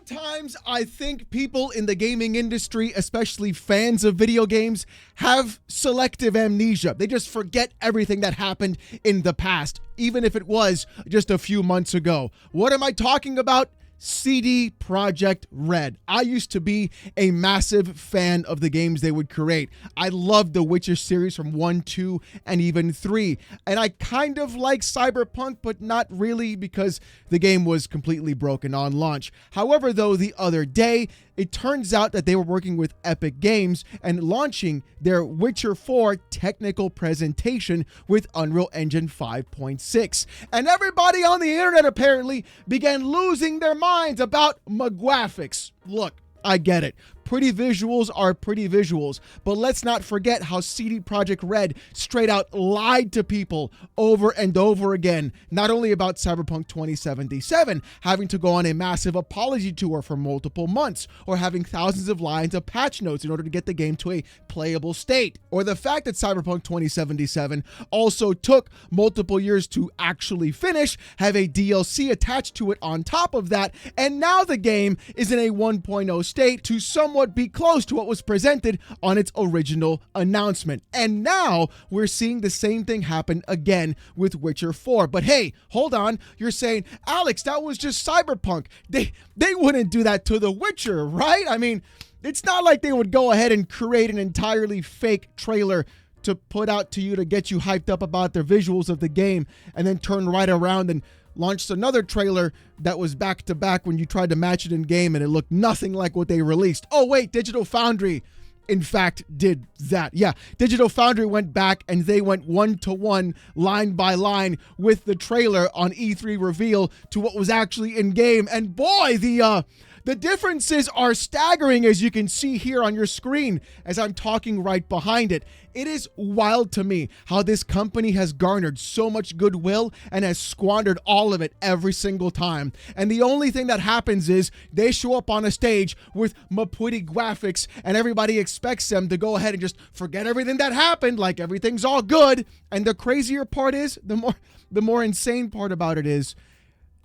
Sometimes I think people in the gaming industry, especially fans of video games, have selective amnesia. They just forget everything that happened in the past, even if it was just a few months ago. What am I talking about? CD Projekt Red. I used to be a massive fan of the games they would create. I loved the Witcher series from 1, 2, and even 3. And I kind of like Cyberpunk, but not really because the game was completely broken on launch. However, though, the other day, it turns out that they were working with Epic Games and launching their Witcher 4 technical presentation with Unreal Engine 5.6. And everybody on the internet apparently began losing their minds about McGraphics. Look, I get it. Pretty visuals are pretty visuals, but let's not forget how CD Projekt Red straight out lied to people over and over again, not only about Cyberpunk 2077 having to go on a massive apology tour for multiple months, or having thousands of lines of patch notes in order to get the game to a playable state, or the fact that Cyberpunk 2077 also took multiple years to actually finish, have a DLC attached to it on top of that, and now the game is in a 1.0 state to somewhat be close to what was presented on its original announcement. And now we're seeing the same thing happen again with Witcher 4. But hey, hold on. You're saying, Alex, that was just Cyberpunk. They wouldn't do that to The Witcher, right? I mean, it's not like they would go ahead and create an entirely fake trailer to put out to you to get you hyped up about their visuals of the game and then turn right around and launched another trailer that was back to back when you tried to match it in game and it looked nothing like what they released. Oh wait, Digital Foundry in fact did that. Yeah, Digital Foundry went back and they went one-to-one, line by line with the trailer on E3 reveal to what was actually in game. And boy, the differences are staggering, as you can see here on your screen as I'm talking right behind it. It is wild to me how this company has garnered so much goodwill and has squandered all of it every single time. And the only thing that happens is they show up on a stage with Mapudi graphics and everybody expects them to go ahead and just forget everything that happened, like everything's all good. And the crazier part is, the more insane part about it is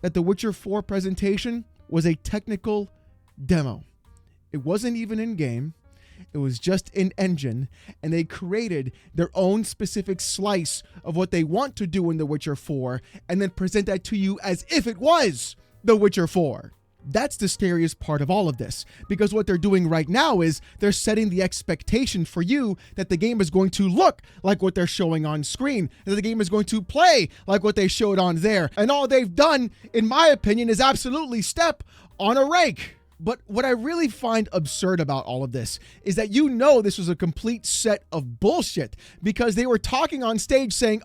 that the Witcher 4 presentation was a technical demo. It wasn't even in game. It was just in engine, and they created their own specific slice of what they want to do in The Witcher 4 and then present that to you as if it was The Witcher 4. That's the scariest part of all of this, because what they're doing right now is they're setting the expectation for you that the game is going to look like what they're showing on screen, that the game is going to play like what they showed on there. And all they've done, in my opinion, is absolutely step on a rake. But what I really find absurd about all of this is that this was a complete set of bullshit, because they were talking on stage saying,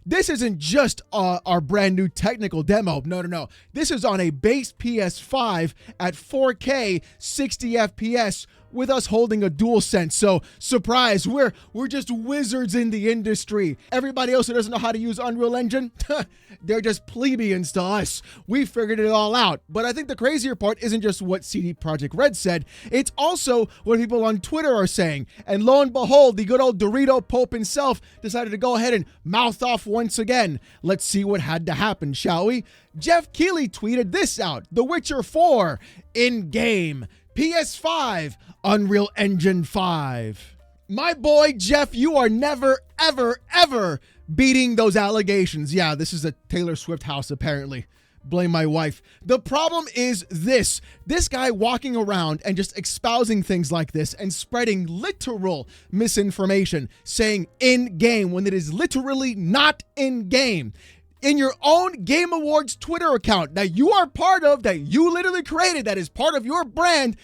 this isn't just our brand new technical demo. No. This is on a base PS5 at 4K 60 FPS with us holding a DualSense. So surprise, we're just wizards in the industry. Everybody else who doesn't know how to use Unreal Engine, they're just plebeians to us. We figured it all out. But I think the crazier part isn't just what CD Projekt Red said, it's also what people on Twitter are saying. And lo and behold, the good old Dorito Pope himself decided to go ahead and mouth off once again. Let's see what had to happen, shall we? Jeff Keighley tweeted this out: The Witcher 4 in game, PS5, Unreal Engine 5. My boy, Jeff, you are never, ever, ever beating those allegations. Yeah, this is a Taylor Swift house, apparently. Blame my wife. The problem is this guy walking around and just espousing things like this and spreading literal misinformation, saying in game when it is literally not in game. In your own Game Awards Twitter account that you are part of, that you literally created, that is part of your brand,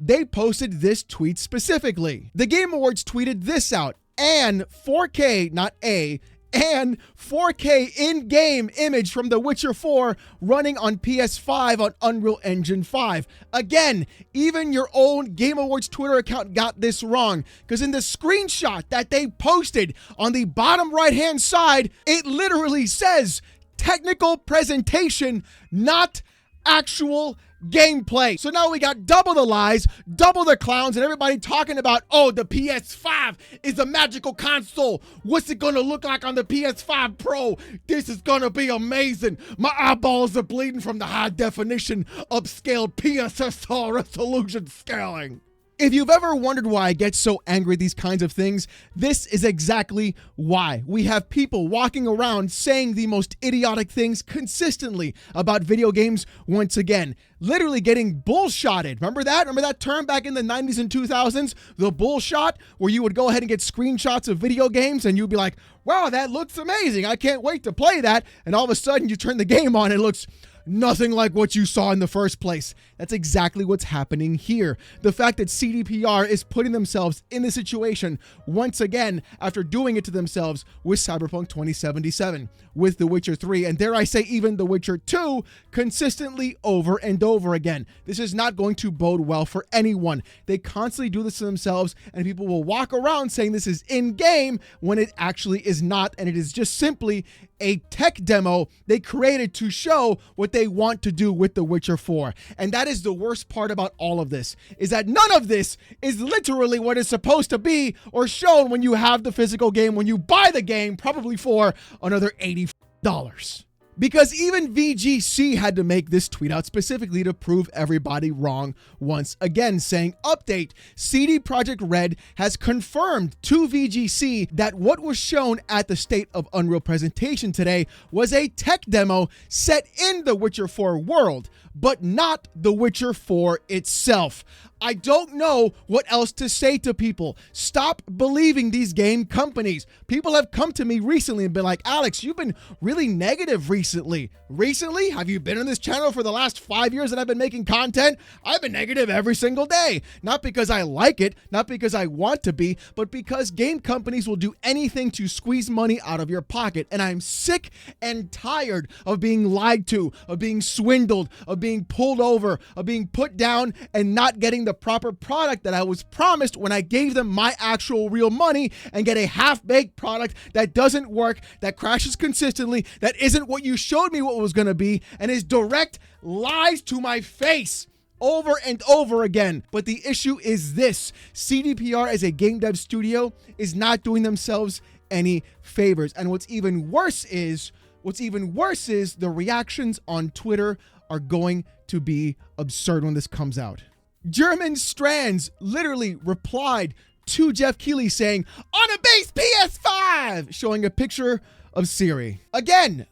they posted this tweet specifically. The Game Awards tweeted this out: and 4K, not a, and 4K in-game image from The Witcher 4 running on PS5 on Unreal Engine 5. Again, even your own Game Awards Twitter account got this wrong, because in the screenshot that they posted on the bottom right-hand side, it literally says technical presentation, not actual gameplay. So now we got double the lies, double the clowns, and everybody talking about, oh, the PS5 is a magical console. What's it gonna look like on the PS5 Pro? This is gonna be amazing. My eyeballs are bleeding from the high definition upscaled PSSR resolution scaling. If you've ever wondered why I get so angry at these kinds of things, this is exactly why. We have people walking around saying the most idiotic things consistently about video games once again. Literally getting bullshotted. Remember that? Remember that term back in the 90s and 2000s? The bullshot, where you would go ahead and get screenshots of video games and you'd be like, wow, that looks amazing. I can't wait to play that. And all of a sudden you turn the game on and it looks nothing like what you saw in the first place. That's exactly what's happening here. The fact that CDPR is putting themselves in this situation once again after doing it to themselves with Cyberpunk 2077, with The Witcher 3, and dare I say even The Witcher 2, consistently over and over again. This is not going to bode well for anyone. They constantly do this to themselves, and people will walk around saying this is in-game when it actually is not, and it is just simply a tech demo they created to show what they want to do with The Witcher 4. And that is the worst part about all of this, is that none of this is literally what is supposed to be or shown when you have the physical game, when you buy the game, probably for another $80. Because even VGC had to make this tweet out specifically to prove everybody wrong once again, saying, update, CD Projekt Red has confirmed to VGC that what was shown at the State of Unreal presentation today was a tech demo set in the Witcher 4 world, but not the Witcher 4 itself. I don't know what else to say to people. Stop believing these game companies. People have come to me recently and been like, Alex, you've been really negative recently. Recently? Have you been on this channel for the last 5 years that I've been making content? I've been negative every single day. Not because I like it, not because I want to be, but because game companies will do anything to squeeze money out of your pocket. And I'm sick and tired of being lied to, of being swindled, of being pulled over, of being put down and not getting the proper product that I was promised when I gave them my actual real money, and get a half-baked product that doesn't work, that crashes consistently, that isn't what you showed me what it was going to be, and is direct lies to my face over and over again. But the issue is this: CDPR as a game dev studio is not doing themselves any favors. And what's even worse is the reactions on Twitter are going to be absurd when this comes out. German Strands literally replied to Jeff Keighley saying, on a base PS5, showing a picture of Siri. Again,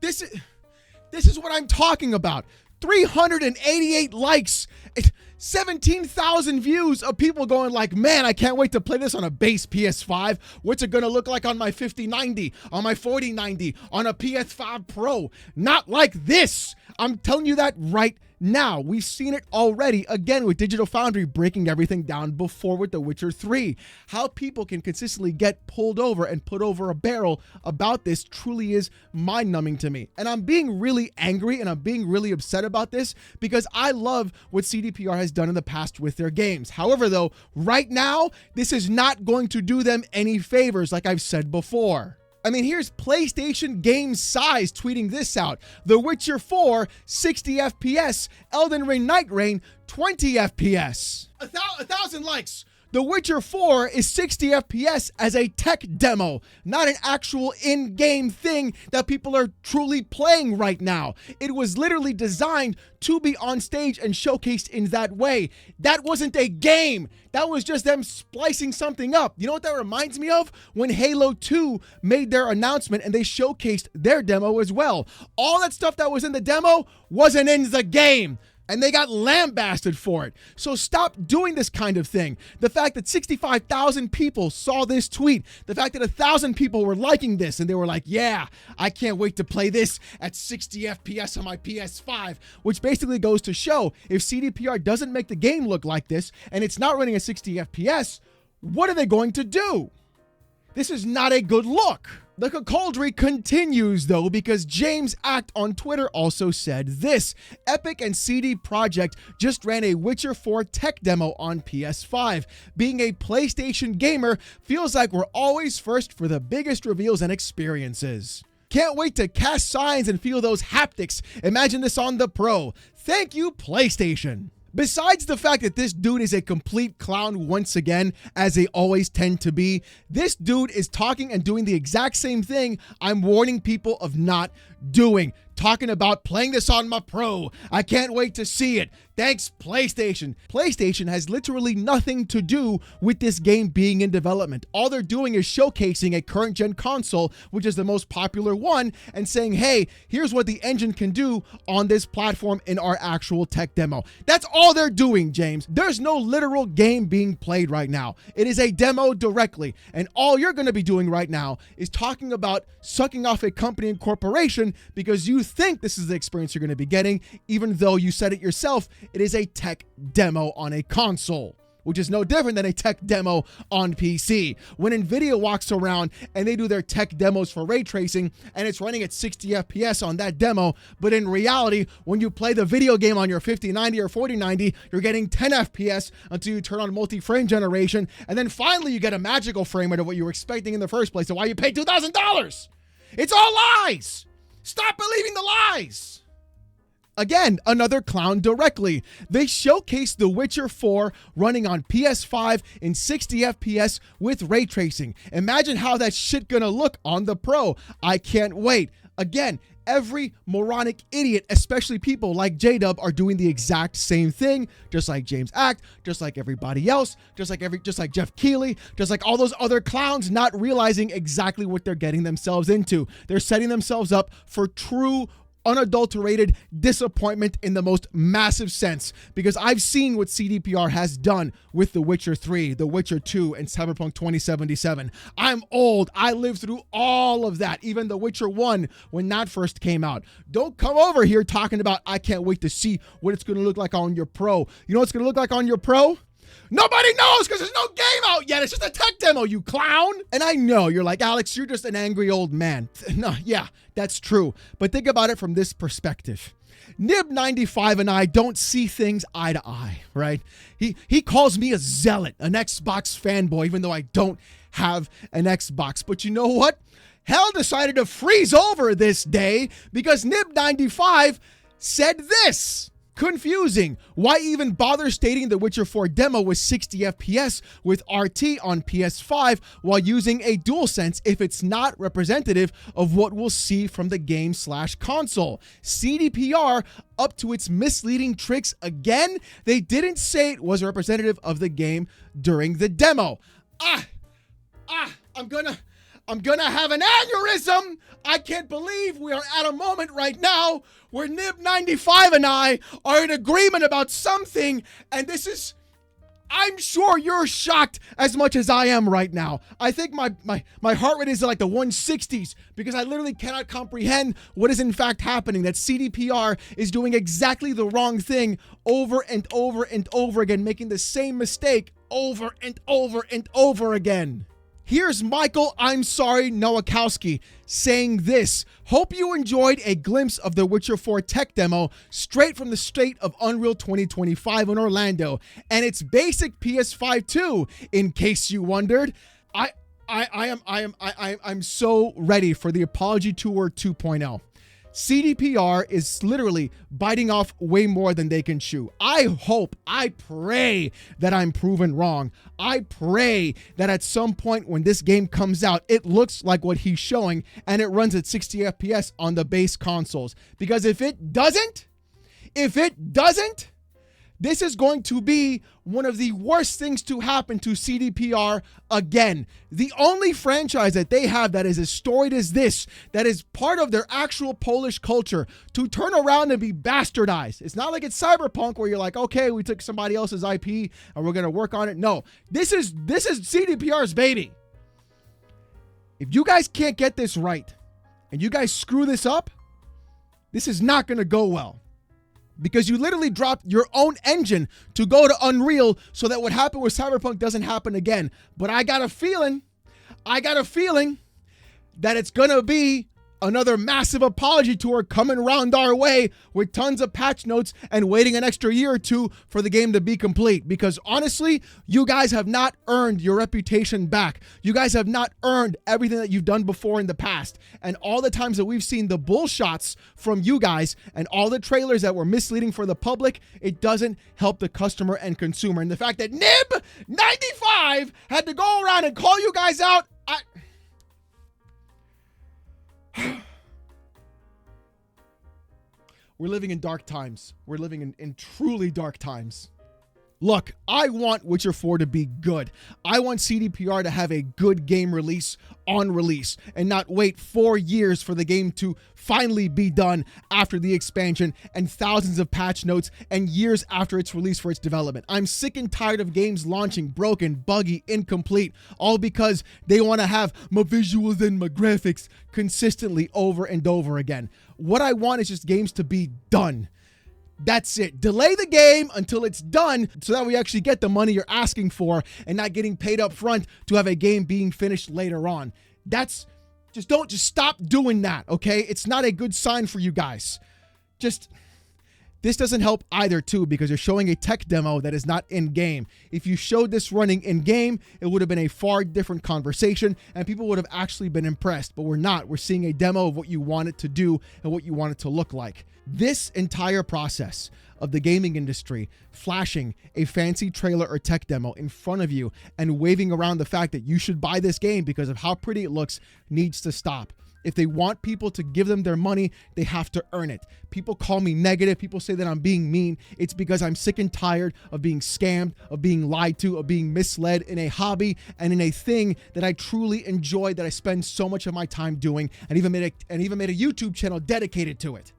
this is what I'm talking about. 388 likes, 17,000 views of people going like, man, I can't wait to play this on a base PS5. What's it gonna look like on my 5090, on my 4090, on a PS5 Pro? Not like this. I'm telling you that right now. We've seen it already, again, with Digital Foundry breaking everything down before with The Witcher 3. How people can consistently get pulled over and put over a barrel about this truly is mind-numbing to me. And I'm being really angry and I'm being really upset about this because I love what CDPR has done in the past with their games. However, though, right now, this is not going to do them any favors, like I've said before. I mean, here's PlayStation Game Size tweeting this out. The Witcher 4, 60 FPS. Elden Ring Night Rain, 20 FPS. A thousand likes. The Witcher 4 is 60 FPS as a tech demo, not an actual in-game thing that people are truly playing right now. It was literally designed to be on stage and showcased in that way. That wasn't a game. That was just them splicing something up. You know what that reminds me of? When Halo 2 made their announcement and they showcased their demo as well. All that stuff that was in the demo wasn't in the game. And they got lambasted for it. So stop doing this kind of thing. The fact that 65,000 people saw this tweet, the fact that 1,000 people were liking this and they were like, yeah, I can't wait to play this at 60 FPS on my PS5, which basically goes to show if CDPR doesn't make the game look like this and it's not running at 60 FPS, what are they going to do? This is not a good look. The cuckoldry continues, though, because James Act on Twitter also said this. Epic and CD Projekt just ran a Witcher 4 tech demo on PS5. Being a PlayStation gamer feels like we're always first for the biggest reveals and experiences. Can't wait to cast signs and feel those haptics. Imagine this on the Pro. Thank you, PlayStation. Besides the fact that this dude is a complete clown once again, as they always tend to be, this dude is talking and doing the exact same thing I'm warning people of not doing. Talking about playing this on my Pro. I can't wait to see it. Thanks, PlayStation. PlayStation has literally nothing to do with this game being in development. All they're doing is showcasing a current gen console, which is the most popular one, and saying, hey, here's what the engine can do on this platform in our actual tech demo. That's all they're doing, James. There's no literal game being played right now. It is a demo directly, and all you're going to be doing right now is talking about sucking off a company and corporation because you think this is the experience you're going to be getting, even though you said it yourself. It is a tech demo on a console, which is no different than a tech demo on PC. When Nvidia walks around and they do their tech demos for ray tracing and it's running at 60 FPS on that demo, but in reality, when you play the video game on your 5090 or 4090, you're getting 10 FPS until you turn on multi-frame generation, and then finally you get a magical frame rate of what you were expecting in the first place. So why you paid $2,000? It's all lies! Stop believing the lies! Again, another clown directly. They showcased The Witcher 4 running on PS5 in 60 FPS with ray tracing. Imagine how that shit gonna look on the Pro. I can't wait. Again, every moronic idiot, especially people like J-Dub, are doing the exact same thing, just like James Act, just like everybody else, just like Jeff Keighley, just like all those other clowns, not realizing exactly what they're getting themselves into. They're setting themselves up for true unadulterated disappointment in the most massive sense, because I've seen what CDPR has done with The Witcher 3, The Witcher 2, and Cyberpunk 2077. I'm old. I lived through all of that, even The Witcher 1 when that first came out. Don't come over here talking about, I can't wait to see what it's going to look like on your Pro. You know what it's going to look like on your Pro? Nobody knows because there's no game out yet. It's just a tech demo, you clown. And I know you're like, Alex, you're just an angry old man. No, yeah, that's true. But think about it from this perspective. Nib95 and I don't see things eye to eye, right? He calls me a zealot, an Xbox fanboy, even though I don't have an Xbox. But you know what? Hell decided to freeze over this day because Nib95 said this. Confusing. Why even bother stating The Witcher 4 demo was 60 FPS with RT on PS5 while using a DualSense if it's not representative of what we'll see from the game/console? CDPR up to its misleading tricks again. They didn't say it was representative of the game during the demo. I'm gonna have an aneurysm. I can't believe we are at a moment right now where Nib95 and I are in agreement about something, and this is, I'm sure you're shocked as much as I am right now. I think my heart rate is like the 160s because I literally cannot comprehend what is in fact happening, that CDPR is doing exactly the wrong thing over and over and over again, making the same mistake over and over and over again. Here's Michael, I'm sorry, Nowakowski, saying this. Hope you enjoyed a glimpse of the Witcher 4 tech demo straight from the State of Unreal 2025 in Orlando, and it's basic PS5 too, in case you wondered. I'm so ready for the Apology Tour 2.0. CDPR is literally biting off way more than they can chew. I pray that I'm proven wrong. I pray that at some point when this game comes out, it looks like what he's showing and it runs at 60 FPS on the base consoles. Because if it doesn't, this is going to be one of the worst things to happen to CDPR again. The only franchise that they have that is as storied as this, that is part of their actual Polish culture, to turn around and be bastardized. It's not like it's Cyberpunk where you're like, okay, we took somebody else's IP and we're going to work on it. No, this is CDPR's baby. If you guys can't get this right and you guys screw this up, this is not going to go well. Because you literally dropped your own engine to go to Unreal so that what happened with Cyberpunk doesn't happen again. But I got a feeling that it's going to be another massive apology tour coming around our way with tons of patch notes and waiting an extra year or two for the game to be complete. Because honestly, you guys have not earned your reputation back. You guys have not earned everything that you've done before in the past. And all the times that we've seen the bull shots from you guys and all the trailers that were misleading for the public, it doesn't help the customer and consumer. And the fact that Nib95 had to go around and call you guys out, we're living in dark times. We're living in truly dark times. Look, I want Witcher 4 to be good. I want CDPR to have a good game release on release and not wait 4 years for the game to finally be done after the expansion and thousands of patch notes and years after its release for its development. I'm sick and tired of games launching broken, buggy, incomplete, all because they want to have my visuals and my graphics consistently over and over again. What I want is just games to be done. That's it. Delay the game until it's done so that we actually get the money you're asking for and not getting paid up front to have a game being finished later on. Just stop doing that, okay? It's not a good sign for you guys. This doesn't help either too, because you're showing a tech demo that is not in game. If you showed this running in game, it would have been a far different conversation and people would have actually been impressed, but we're not. We're seeing a demo of what you want it to do and what you want it to look like. This entire process of the gaming industry flashing a fancy trailer or tech demo in front of you and waving around the fact that you should buy this game because of how pretty it looks needs to stop. If they want people to give them their money, they have to earn it. People call me negative. People say that I'm being mean. It's because I'm sick and tired of being scammed, of being lied to, of being misled in a hobby and in a thing that I truly enjoy, that I spend so much of my time doing, and even made a YouTube channel dedicated to it.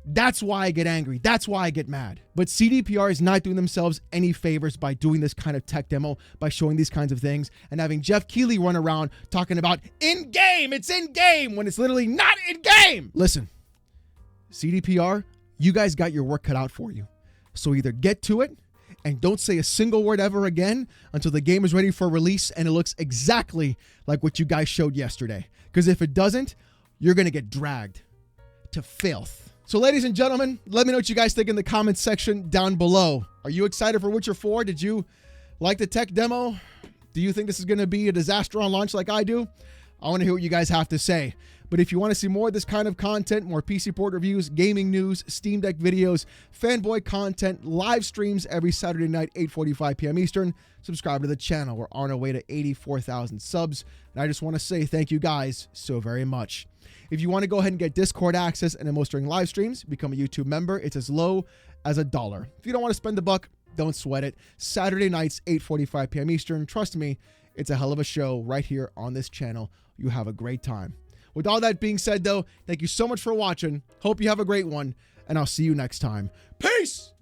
That's why I get angry. That's why I get mad. But CDPR is not doing themselves any favors by doing this kind of tech demo, by showing these kinds of things, and having Jeff Keighley run around talking about in-game, it's in-game, when it's literally not in-game. Listen, CDPR, you guys got your work cut out for you. So either get to it and don't say a single word ever again until the game is ready for release and it looks exactly like what you guys showed yesterday. Because if it doesn't, you're going to get dragged to filth. So ladies and gentlemen, let me know what you guys think in the comments section down below. Are you excited for Witcher 4? Did you like the tech demo? Do you think this is going to be a disaster on launch like I do? I want to hear what you guys have to say. But if you want to see more of this kind of content, more PC port reviews, gaming news, Steam Deck videos, fanboy content, live streams every Saturday night, 8:45 p.m. Eastern, subscribe to the channel. We're on our way to 84,000 subs. And I just want to say thank you guys so very much. If you want to go ahead and get Discord access and emotes during live streams, become a YouTube member. It's as low as $1. If you don't want to spend the buck, don't sweat it. Saturday nights, 8:45 p.m. Eastern. Trust me, it's a hell of a show right here on this channel. You have a great time. With all that being said, though, thank you so much for watching. Hope you have a great one, and I'll see you next time. Peace!